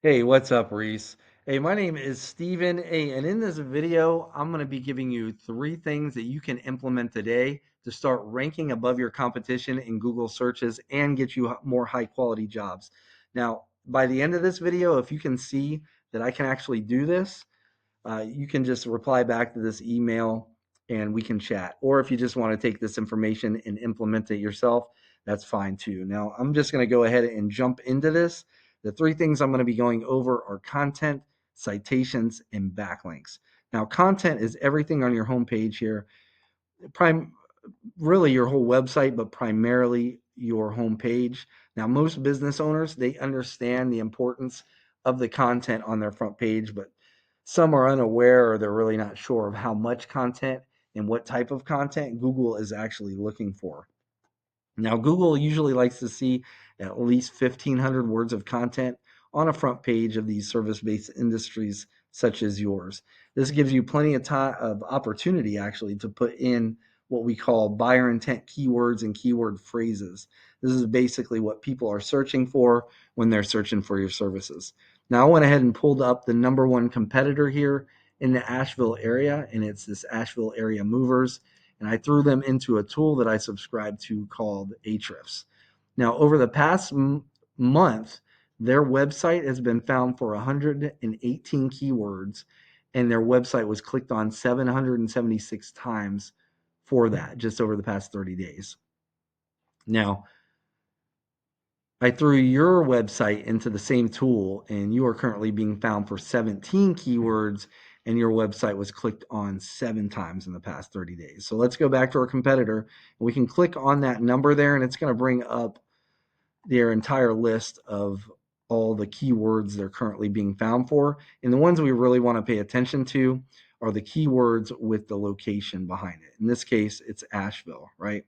Hey, what's up, Reese? Hey, my name is Steven. Hey, and in this video, I'm going to be giving you three things that you can implement today to start ranking above your competition in Google searches and get you more high quality jobs. Now, by the end of this video, if you can see that I can actually do this, you can just reply back to this email and we can chat. Or if you just want to take this information and implement it yourself, that's fine too. Now, I'm just going to go ahead and jump into this. The three things I'm going to be going over are content, citations, and backlinks. Now, content is everything on your homepage here, really your whole website, but primarily your homepage. Now, most business owners, they understand the importance of the content on their front page, but some are unaware or they're really not sure of how much content and what type of content Google is actually looking for. Now, Google usually likes to see at least 1,500 words of content on a front page of these service-based industries such as yours. This gives you plenty of time of opportunity actually to put in what we call buyer intent keywords and keyword phrases. This is basically what people are searching for when they're searching for your services. Now, I went ahead and pulled up the number one competitor here in the Asheville area, and it's this Asheville Area Movers, and I threw them into a tool that I subscribe to called Ahrefs. Now, over the past month, their website has been found for 118 keywords, and their website was clicked on 776 times for that just over the past 30 days. Now, I threw your website into the same tool, and you are currently being found for 17 keywords, and your website was clicked on 7 times in the past 30 days. So let's go back to our competitor, and we can click on that number there, and it's going to bring up their entire list of all the keywords they're currently being found for. And the ones we really want to pay attention to are the keywords with the location behind it. In this case, it's Asheville, right?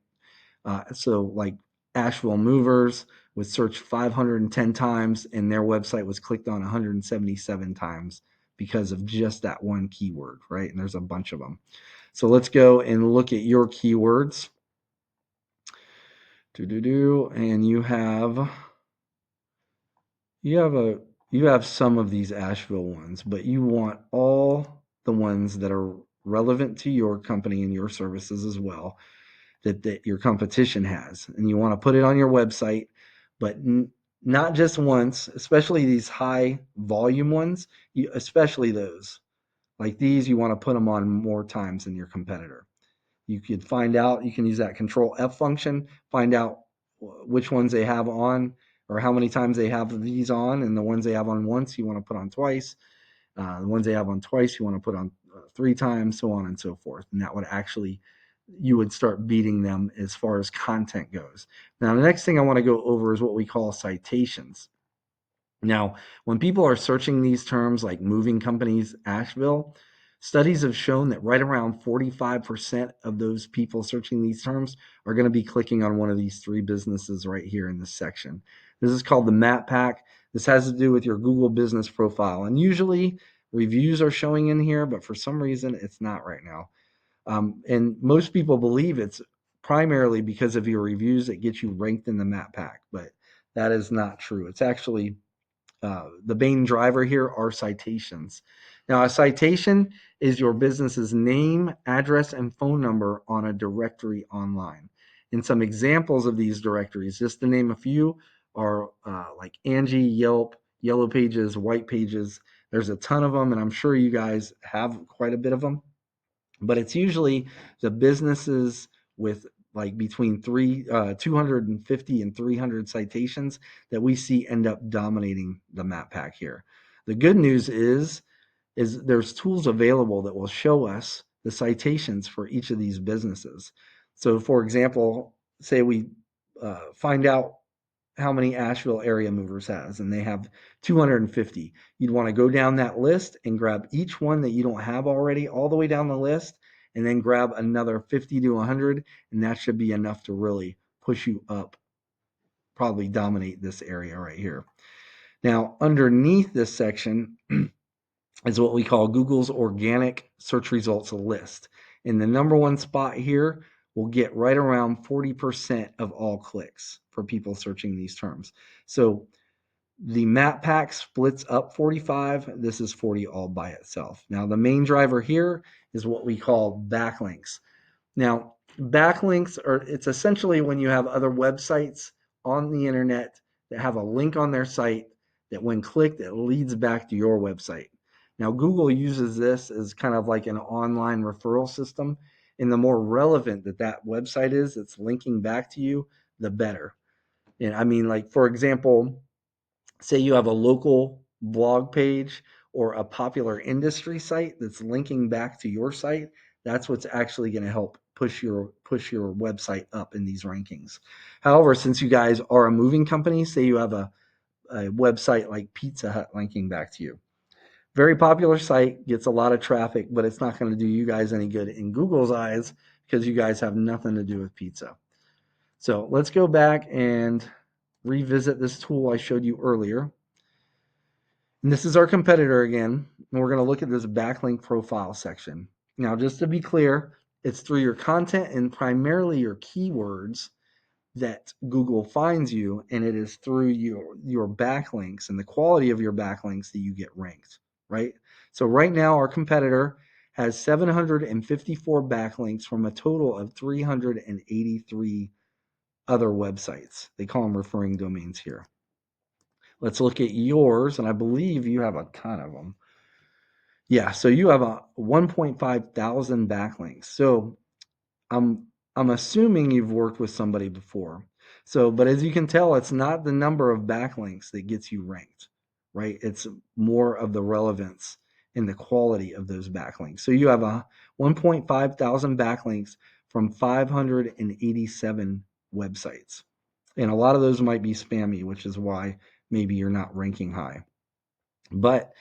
So like Asheville Movers was searched 510 times and their website was clicked on 177 times because of just that one keyword, right? And there's a bunch of them. So let's go and look at your keywords. And you have some of these Asheville ones, but you want all the ones that are relevant to your company and your services as well that your competition has. And you want to put it on your website, but not just once, especially these high volume ones, especially those. Like these, you want to put them on more times than your competitor. You can use that control F function, find out which ones they have on or how many times they have these on, and the ones they have on once, you want to put on twice. The ones they have on twice, you want to put on 3 times, so on and so forth. And that would actually, you would start beating them as far as content goes. Now, the next thing I want to go over is what we call citations. Now, when people are searching these terms like moving companies, Asheville, studies have shown that right around 45% of those people searching these terms are going to be clicking on one of these three businesses right here in this section. This is called the map pack. This has to do with your Google business profile. And usually reviews are showing in here, but for some reason it's not right now. And most people believe it's primarily because of your reviews that get you ranked in the map pack, but that is not true. It's actually the main driver here are citations. Now, a citation is your business's name, address, and phone number on a directory online. And some examples of these directories, just to name a few, are like Angie, Yelp, Yellow Pages, White Pages. There's a ton of them, and I'm sure you guys have quite a bit of them. But it's usually the businesses with like between 250 and 300 citations that we see end up dominating the map pack here. The good news is there's tools available that will show us the citations for each of these businesses. So, for example, say we find out how many Asheville Area Movers has, and they have 250. You'd want to go down that list and grab each one that you don't have already, all the way down the list, and then grab another 50 to 100, and that should be enough to really push you up, probably dominate this area right here. Now, underneath this section is what we call Google's organic search results list. And the number one spot here will get right around 40% of all clicks for people searching these terms. So The map pack splits up 45. This is 40 all by itself. Now, the main driver here is what we call backlinks. Now, backlinks are, it's essentially when you have other websites on the internet that have a link on their site that when clicked, it leads back to your website. Now, Google uses this as kind of like an online referral system. And the more relevant that website is that's linking back to you, the better. And I mean, like, for example, say you have a local blog page or a popular industry site that's linking back to your site, that's what's actually going to help push your website up in these rankings. However, since you guys are a moving company, say you have a website like Pizza Hut linking back to you. Very popular site, gets a lot of traffic, but it's not going to do you guys any good in Google's eyes because you guys have nothing to do with pizza. So let's go back and revisit this tool I showed you earlier. And this is our competitor again, and we're going to look at this backlink profile section. Now, just to be clear, it's through your content and primarily your keywords that Google finds you, and it is through your backlinks and the quality of your backlinks that you get ranked, right? So right now, our competitor has 754 backlinks from a total of 383 other websites. They call them referring domains here. Let's look at yours, and I believe you have a ton of them. Yeah, so you have a 1.5 thousand backlinks. So I'm assuming you've worked with somebody before. So, but as you can tell, it's not the number of backlinks that gets you ranked, right? It's more of the relevance and the quality of those backlinks. So you have a 1.5 thousand backlinks from 587 websites. And a lot of those might be spammy, which is why maybe you're not ranking high. But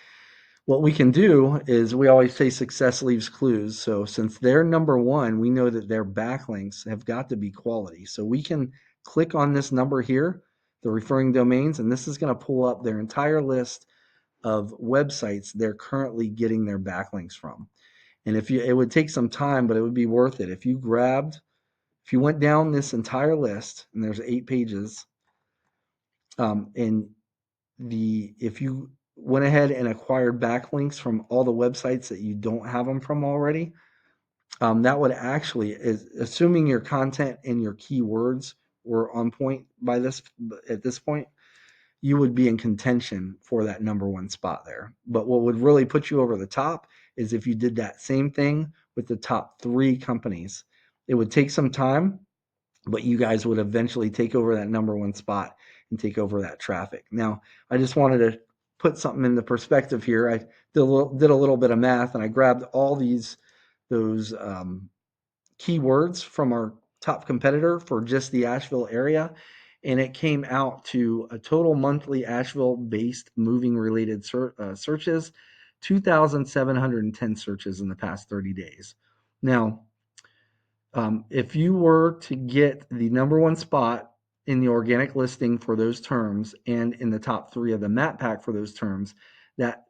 what we can do is we always say success leaves clues. So since they're number one, we know that their backlinks have got to be quality. So we can click on this number here, the referring domains, and this is going to pull up their entire list of websites they're currently getting their backlinks from. And it would take some time, but it would be worth it. If you went down this entire list, and there's 8 pages, and if you went ahead and acquired backlinks from all the websites that you don't have them from already, that would actually, assuming your content and your keywords were on point at this point, you would be in contention for that number one spot there. But what would really put you over the top is if you did that same thing with the top 3 companies. It would take some time, but you guys would eventually take over that number one spot and take over that traffic. Now, I just wanted to put something in the perspective here. I did a little bit of math, and I grabbed all those keywords from our top competitor for just the Asheville area, and it came out to a total monthly Asheville-based moving-related searches, 2,710 searches in the past 30 days. Now, if you were to get the number one spot in the organic listing for those terms and in the top 3 of the map pack for those terms, that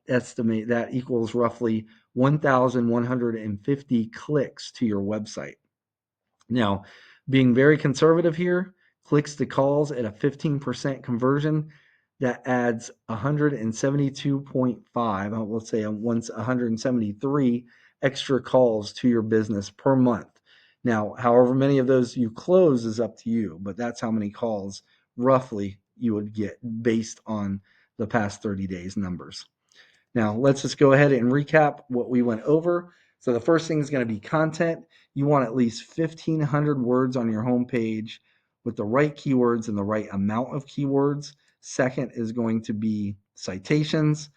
equals roughly 1,150 clicks to your website. Now, being very conservative here, clicks to calls at a 15% conversion, that adds 172.5, let's say once 173 extra calls to your business per month. Now, however many of those you close is up to you, but that's how many calls roughly you would get based on the past 30 days numbers. Now, let's just go ahead and recap what we went over. So the first thing is going to be content. You want at least 1,500 words on your homepage with the right keywords and the right amount of keywords. Second is going to be citations.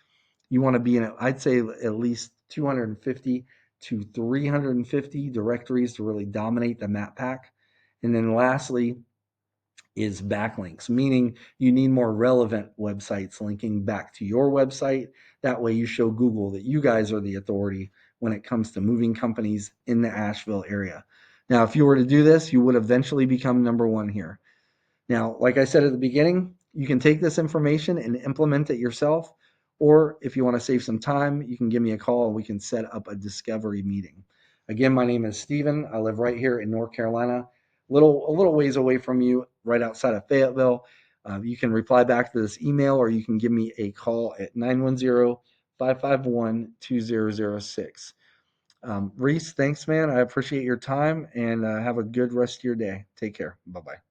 You want to be in, I'd say, at least 250 to 350 directories to really dominate the map pack. And then lastly is backlinks, meaning you need more relevant websites linking back to your website. That way you show Google that you guys are the authority when it comes to moving companies in the Asheville area. Now, if you were to do this, you would eventually become number one here. Now, like I said at the beginning, you can take this information and implement it yourself, or if you want to save some time, you can give me a call and we can set up a discovery meeting. Again, my name is Steven. I live right here in North Carolina, a little ways away from you, right outside of Fayetteville. You can reply back to this email, or you can give me a call at 910-551-2006. Reese, thanks, man. I appreciate your time, and have a good rest of your day. Take care. Bye-bye.